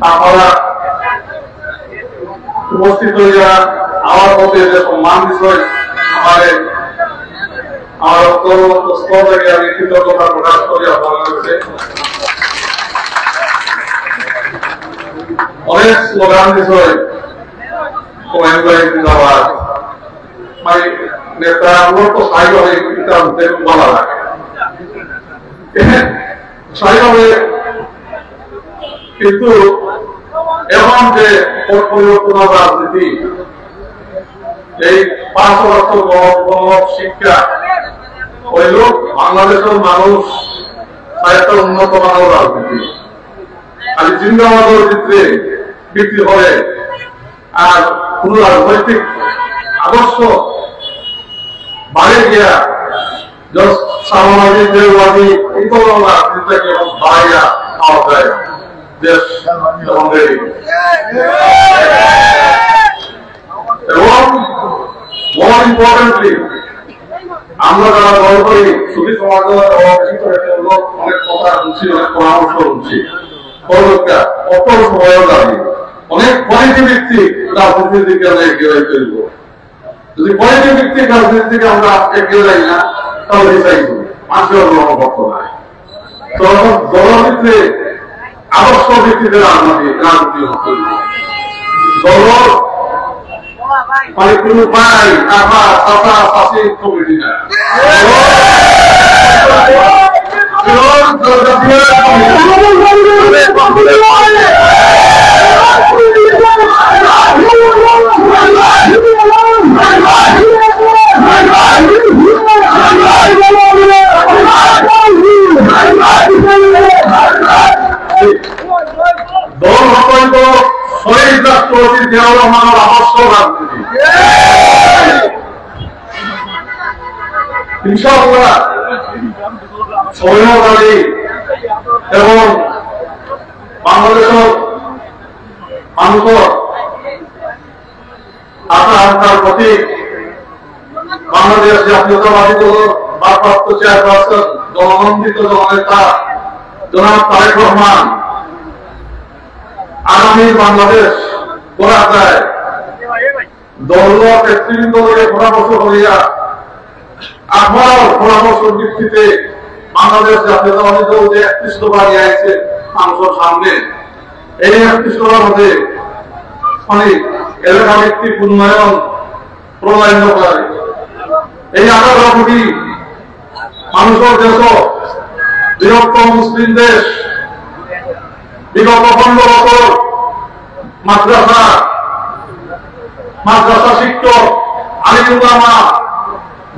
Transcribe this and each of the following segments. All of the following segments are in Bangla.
আপনারা উপস্থিত হইয়া আমার প্রতি যে সম্মান বিষয় আমার স্তর থেকে আমি কৃতজ্ঞতা প্রকাশ করি আপনাদের কাছে। অনেক স্লোগান বিষয় নেতাগুলো তো স্থায়ীভাবে বলা লাগে, স্থায়ীভাবে, কিন্তু এখন যে পরিবর্তন রাজনীতি, এই 5 লক্ষ শিক্ষা হইল বাংলাদেশের মানুষ একটা উন্নত মানব রাজনীতি, খালি জিন্দাবাদের ভিত্তিতে ভিত্তি হবে আর কোন রাজনৈতিক আদর্শ বাইরে গিয়া সামাজিক দেশবাদী এই ধরনের রাজনীতিটাকে বাইরা পাওয়া যায় দেশ এবং মোর ইম্পর্টেন্টলি আমরা যারা দল করি সুখী সমাজ অনেক কথা শুনছি, অনেক পরামর্শ শুনছি, কত সময় দাবি অনেক পজিটিভ ভিত্তিক রাজনীতির দিকে আমরা এগিয়ে চলব। যদি পজিটিভ ভিত্তিক রাজনীতির দিকে আমরা এগিয়ে যাই না তাহলে চাইব মানুষের গণপক্ষ নাই। তো দলভিত্তিতে আদর্শ ভিত্তিতে রাজনীতি দল মানে কোন ভাই আমার চাচা চাষি কমিটি না, দল হয়তো শহীদ রাষ্ট্রপতি জিয়াউর রহমানের আদর্শ রাজনীতি। ইনশাআল্লাহ সৌম্যবাদী এবং বাংলাদেশের মানুষের আকাঙ্ক্ষার প্রতীক বাংলাদেশ জাতীয়তাবাদী দলের ভারপ্রাপ্ত চেয়ারপারসন জননন্দিত জননেতা জনাব তারেক রহমান আগামী বাংলাদেশ গড়া যায় দল নেতৃবৃন্দকে পরামর্শ করিয়া আপনার পরামর্শ ভিত্তিতে বাংলাদেশ জাতীয়তাবাদী দল যে 31 দফা নিয়ে আসছে মানুষের সামনে, এই 31 দফার মধ্যে অনেক এলাকা ভিত্তিক উন্নয়ন প্রণয়ন করে এই 18 কোটি মানুষের দেশ বৃহত্তম মুসলিম দেশ বিগত 15 বছর মাদ্রাসা শিক্ষক আলিম উলামা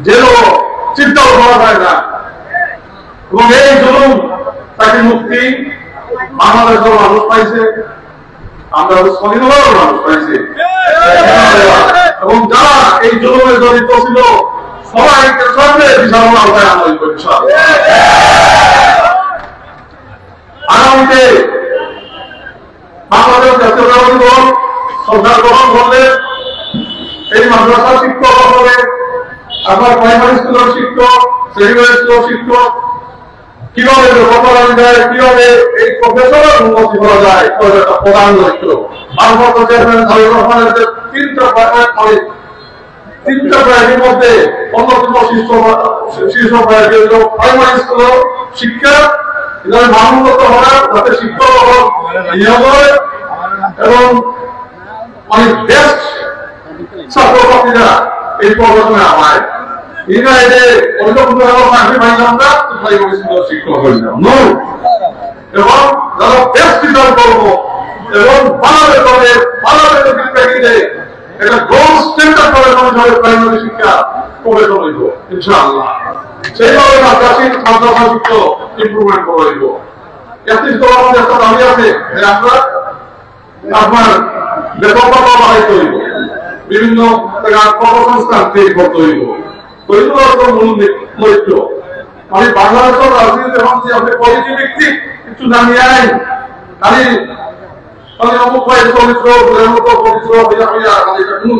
যেন চিন্তাও করা যায় না এবং এই জুলুম তাকে মুক্তি বাংলাদেশের মানুষ পাইছে, আমরা স্বাধীনতার মানুষ পাইছে এবং যারা এই জুলুমে জড়িত ছিল সবাইকে সঙ্গে বিশাল আওতায় আনা হইব। আগামীতে বাংলাদেশ জাতীয়তাবাদী দল সরকার গ্রহণ করলে এই মাদ্রাসা শিক্ষক হবে, আপনার প্রাইমারি স্কুলের শিক্ষক, সেকেন্ডারি স্কুলের শিক্ষক, কিভাবে করা যায়, কিভাবে এই প্রফেশনাল উন্নতি করা যায় একটা প্রধান লক্ষ্য। ভারপ্রাপ্ত চেয়ারম্যান তারেক রহমানের যে 3টা প্রায়োরিটির মধ্যে অন্যতম শীর্ষ প্রায়োরিটি হল প্রাইমারি স্কুলের শিক্ষা, মানগত হওয়ার যাতে শিক্ষক নিয়োগ হয় এবং অনেক বেস্ট ছাত্রছাত্রীরা এই প্রফেশনে আমায় এরা এতে অন্য কোনো চাকরি পাইলাম না প্রাইমারি স্কুলের শিক্ষক হইলাম এবং যারা বেস্ট রেজাল্ট করবো এবং ভালো বেতনের ভালো বেতনের প্যাকেজে একটা গোল্ড স্ট্যান্ডার্ড করে মানুষের প্রাইমারি শিক্ষা প্রফেশন হইব ইনশাআল্লাহ। সেইভাবে মাদ্রাসা শিক্ষক ইমপ্রুভমেন্ট করা হইব। 31 দফার মধ্যে একটা দাবি আছে যে আমরা আপনার বেতন বাড়াইতে হইব, বিভিন্ন কর্মসংস্থান তৈরি করতে হইব, তৈরি করার মূল লক্ষ্য। আমি বাংলাদেশের রাজনীতি এখন যে আপনি পজিটিভ ব্যক্তি কিছু জানিয়ে আইন খালি অমুক ভাইয়ের চরিত্র পবিত্র হইয়া হইয়া এটা কোনো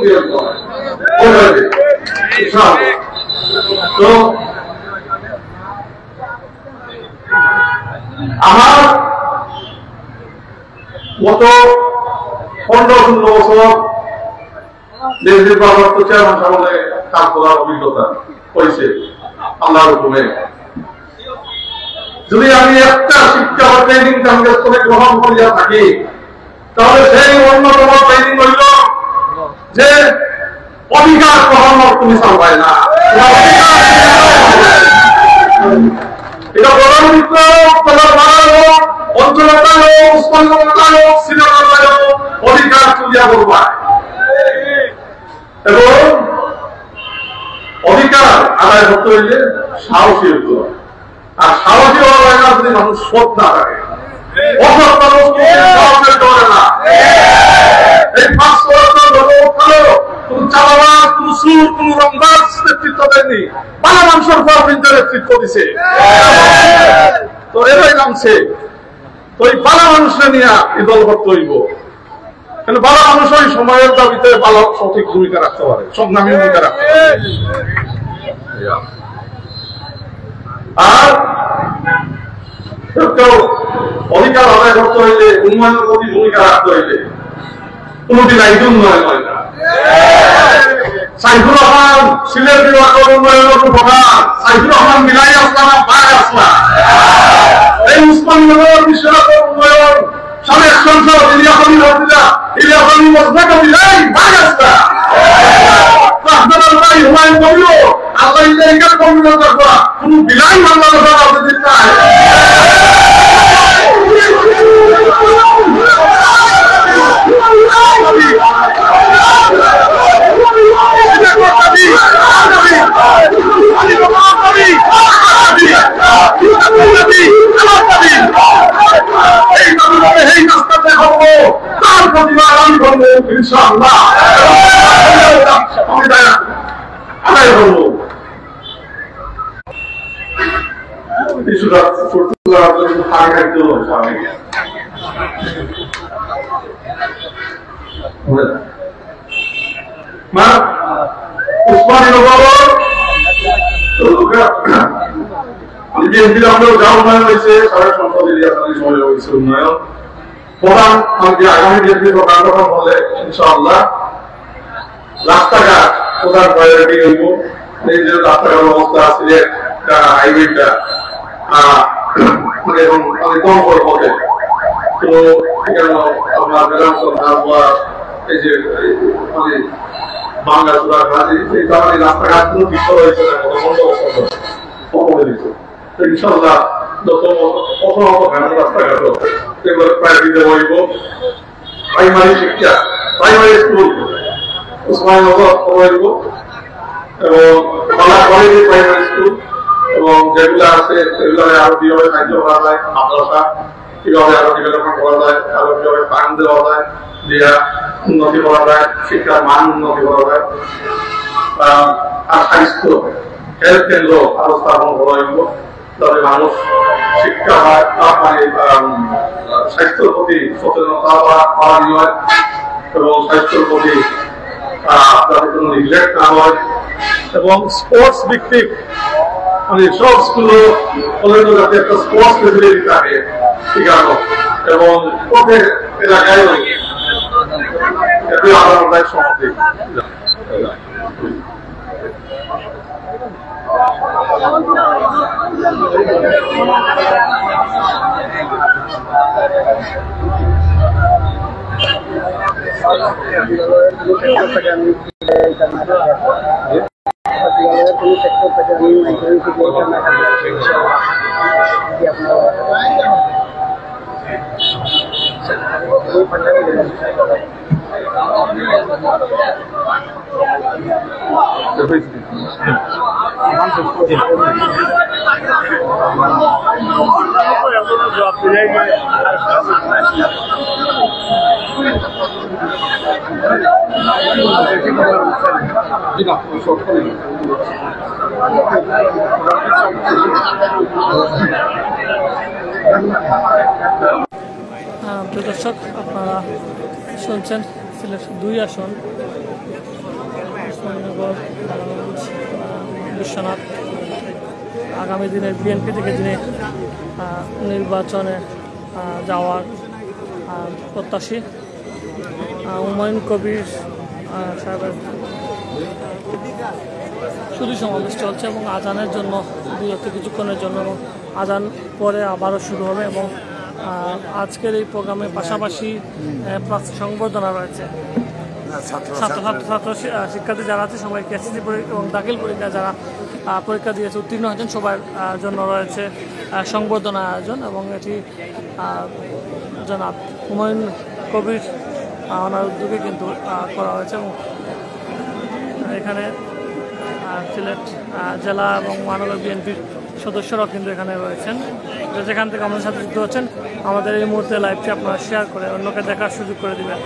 তো আমার গত 15-16 বছর দেশ নির্বাচন চেয়ারম্যান সামনে কাজ করার অভিজ্ঞতা হয়েছে আল্লাহর হুকুমে। যদি আমি একটা শিক্ষা বা ট্রেনিং টার্গেট করে গ্রহণ করিয়া থাকি, তাহলে সেই অন্যতম ট্রেনিং হইল যে অধিকার কখনো তুমি চালবাই না। এটা প্রধানমন্ত্রী অঞ্চলতায় হোক, উসমানীয়তায় হোক, শ্রীনগরতায় হোক, অধিকার চুরিয়া করবা এবং অধিকার আদায় করতে হইলে সাহসী হইতে হবে। আর সাহসী হওয়া হয় না যদি মানুষ সৎ না থাকে। অসৎ মানুষ সাহসের করে না। এই 5 বছর কোন চালাবাজ, কোন সুর, কোন রংবাজ নেতৃত্ব দেয়নি, বালা মানুষের পর কিন্তু নেতৃত্ব দিছে। তো এরাই নামছে। তো এই বালা মানুষরা নিয়ে এই দলবদ্ধ হইব। কিন্তু বালা মানুষ ওই সময়ের দাবিতে ভালো সঠিক ভূমিকা রাখতে পারে, সংগ্রামী ভূমিকা রাখতে পারে। আর কেউ অধিকার আদায় করতে হইলে, উন্নয়নের প্রতি ভূমিকা রাখতে হইলে কোনদিন আইন উন্নয়ন হয় না। সাইফুর রহমান সিলেট বিভাগের উন্নয়নের প্রধান, সাইফুর রহমান মিলাই আসলাম বাঘ আসলা। এই উসমানীনগর বিশ্বনাথের উন্নয়ন সাবেক সংসদ ইলিয়াসী ভর্তিরা, ইলিয়াসী মজবাকে মিলাই বাঘ আসলা। আপনার ভাই হুমায়ুন কবিও আল্লাহ ইলাইকার কমিউনিটি করা কোন বিলাই বাংলাদেশের রাজনীতি নাই। এই রাস্তাতে হবো, তার প্রতিবাদ আমি করবো ইনশাআল্লাহ। আদায় করবো কিছুটা পানি খাইতে হবে স্বাভাবিক। উসমানীনগর বিএনপির আমলেও যা উন্নয়ন হয়েছে, সাবেক সংসদ ইলিয়াসী সময় হয়েছে উন্নয়ন। প্রধান আমাকে আগামী বিএনপি প্রধান যখন বলে ইনশাআল্লাহ রাস্তাঘাট প্রধান প্রায়োরিটি হইব। এই যে রাস্তাঘাট অবস্থা আছে, হাইওয়েটা এখন অনেক কম করে পথে, তো আপনার এই যে মানে বাংলা চূড়া এই কারণে রাস্তাঘাট কোনো ঠিক হয়েছে না, কত বন্ধ করে দিচ্ছে। ইনশাআল্লাহ যত প্রথমত রাস্তাঘাট এগুলো প্রায়োরিটি হইব। প্রাইমারি শিক্ষা, প্রাইমারি স্কুল উসমানীনগর হইব এবং কলেজ প্রাইমারি স্কুল এবং যেগুলো আছে সেগুলো আরো কিভাবে সাহায্য করা যায়, মাদ্রাসা কিভাবে আরো ডেভেলপমেন্ট করা যায়, আরো কিভাবে ফান্ড দেওয়া যায়, দিয়ে উন্নতি করা যায়, শিক্ষার মান উন্নতি করা যায়। আর স্বাস্থ্য হেলথ কেন্দ্র আরো স্থাপন করা হইব, যাতে মানুষ শিক্ষা হয়, স্বাস্থ্যের প্রতি সচেতনতা বাড়ানো হয় এবং স্বাস্থ্যের প্রতি যাতে কোনো নেগলেক্ট না হয় এবং স্পোর্টস ভিত্তিক মানে সব স্কুল কলেজ যাতে একটা স্পোর্টস ফেসিলিটি থাকে শিখানো এবং প্রত্যেক এলাকায় এতে আলাদা সমাধি। দর্শক আপনারা শুনছেন সিলেট 2 আসন উসমানীনগর বিশ্বনাথ আগামী দিনের বিএনপি থেকে যিনি নির্বাচনে যাওয়ার প্রত্যাশী হুমায়ুন কবির সাহেবের শুধু সমাবেশ চলছে এবং আজানের জন্য বিরতি কিছুক্ষণের জন্য, এবং আজান পরে আবারও শুরু হবে। এবং আজকের এই প্রোগ্রামের পাশাপাশি প্রার্থী সংবর্ধনা রয়েছে। ছাত্র শিক্ষার্থী যারা আছে সবাইকে এসএসসি এবং দাখিল পরীক্ষা যারা পরীক্ষা দিয়েছে উত্তীর্ণ হয়েছেন সবার জন্য রয়েছে সংবর্ধনা আয়োজন, এবং এটি জনাব হুমায়ুন কবির ওনার উদ্যোগে কিন্তু করা হয়েছে। এবং এখানে সিলেট জেলা এবং মহানগর বিএনপির সদস্যরাও কিন্তু এখানে রয়েছেন। যেখান থেকে আমাদের সাথে যুক্ত হচ্ছেন, আমাদের এই মুহূর্তে লাইভটি আপনারা শেয়ার করে অন্যকে দেখার সুযোগ করে দিবেন।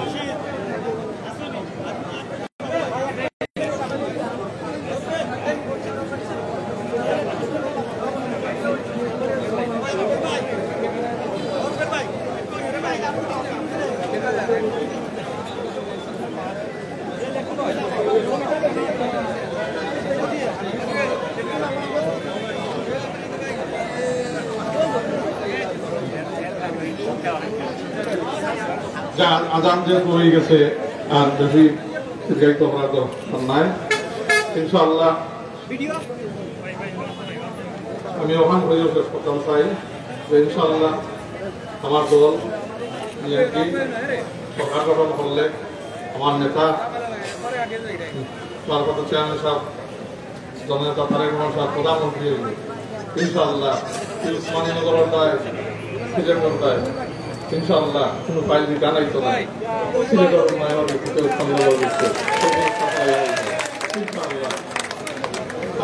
আজান যেহেতু হয়ে গেছে আর বেশি দীর্ঘায়িত করার দরকার নাই। ইনশাআল্লাহ আমি ওখান হয়ে শেষ করতাম চাই যে ইনশাআল্লাহ আমার দল বিএনপি সরকার গঠন করলে আমার নেতা মারফত চেয়ারম্যান সাহেব, জননেতা তারেক রহমান সাহেব প্রধানমন্ত্রী হইবে ইনশাআল্লাহ। উসমানীনগরের দায় সিলেটের দায় ইনশাআল্লাহ কোনো ফাইল জানাইতো না। সিলেটের মায়ের ভিত্তিতে উৎপন্নগর দিচ্ছে ইনশাআল্লাহ।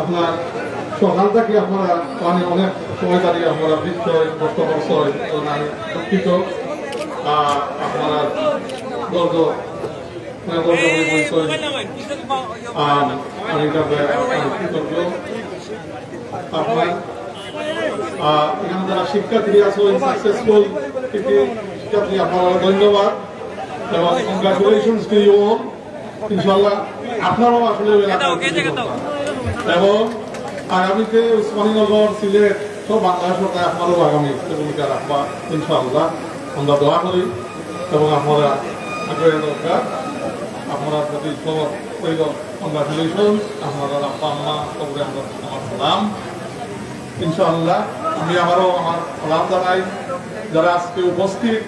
আপনার সকাল থেকে আপনারা মানে অনেক সময় দাঁড়িয়ে আপনারা বিক্ষয় কষ্ট করছ, আমি দুঃখিত। আপনারা দর্জ আমি কৃতজ্ঞ। আপনার এখানে যারা শিক্ষার্থী আছে সাকসেসফুল শিক্ষার্থী আপনারা ধন্যবাদ এবং কংগ্রাচুলেশনস টু ইউ অল। ইনশাআল্লাহ আপনারাও আসলে এবং আগামীতে উসমানীনগর সিলেট সব বাংলাদেশ সরকার আপনারও আগামী ভূমিকা রাখবা ইনশাআল্লাহ আমরা দোয়া করি। এবং আপনারা আগ্রহের দরকার আপনারা প্রতি কংগ্রাচুলেশন। আপনারা আব্বা আম্মা সবরে আমার সালাম ইনশাআল্লাহ। আমি আবারও আমার সালাম জানাই যারা আজকে উপস্থিত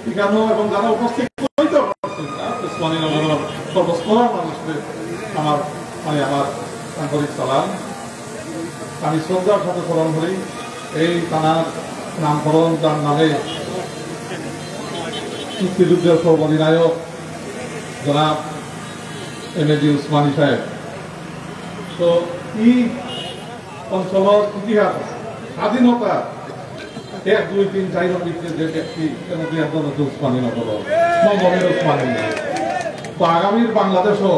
এখানেও এবং যারা উপস্থিত উসমানীনগর সর্বস্তরের মানুষদের আমার আমার আন্তরিক সালাম। আমি শ্রদ্ধার সাথে স্মরণ করি এই থানার নামকরণ যার নামে মুক্তিযুদ্ধের সর্বাধিনায়ক জনাব এমএজি উসমানী সাহেব। তো এই অঞ্চলের ইতিহাস স্বাধীনতা 1, 2, 3, 4 ভিত্তিতে যে ব্যক্তি একজন হচ্ছে উসমানীনগর মহম্মদ উসমানী। তো আগামীর বাংলাদেশও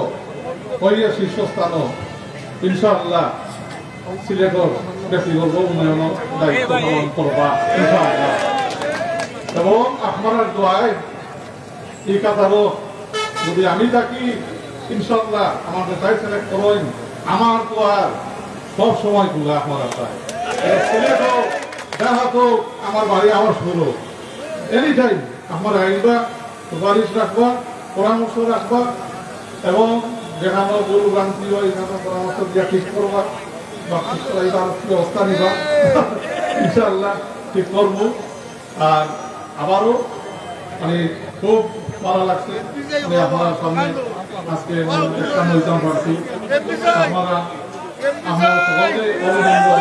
হইয়া শীর্ষস্থানও ইনশাআল্লাহ সিলেটের ব্যক্তিগত উন্নয়ন দায়িত্ব পালন করবা ইনশাআল্লাহ। এবং আপনার দোয়ায় এই কাতারও যদি আমি থাকি ইনশাআল্লাহ আমার নেতাই সিলেক্ট করেন, আমার তো আর সব সময় গুলা আপনারা চাই সিলেট হোক দেখাত হোক আমার বাড়ি আমার শুরু এনি টাইম আপনারা আইবা, সুপারিশ রাখবা, পরামর্শ রাখবা এবং যেখানে ভুল ভ্রান্তি হয় এখানে পরামর্শ দিয়ে ঠিক করবা বা ঠিক করাইবার ব্যবস্থা নিবা ইনশাআল্লাহ ঠিক করবো। আর আবারও মানে খুব ভালো লাগছে আপনার সামনে আজকে একটা নৈতাম পাচ্ছি। আপনারা আমরা সকলকে অভিনন্দন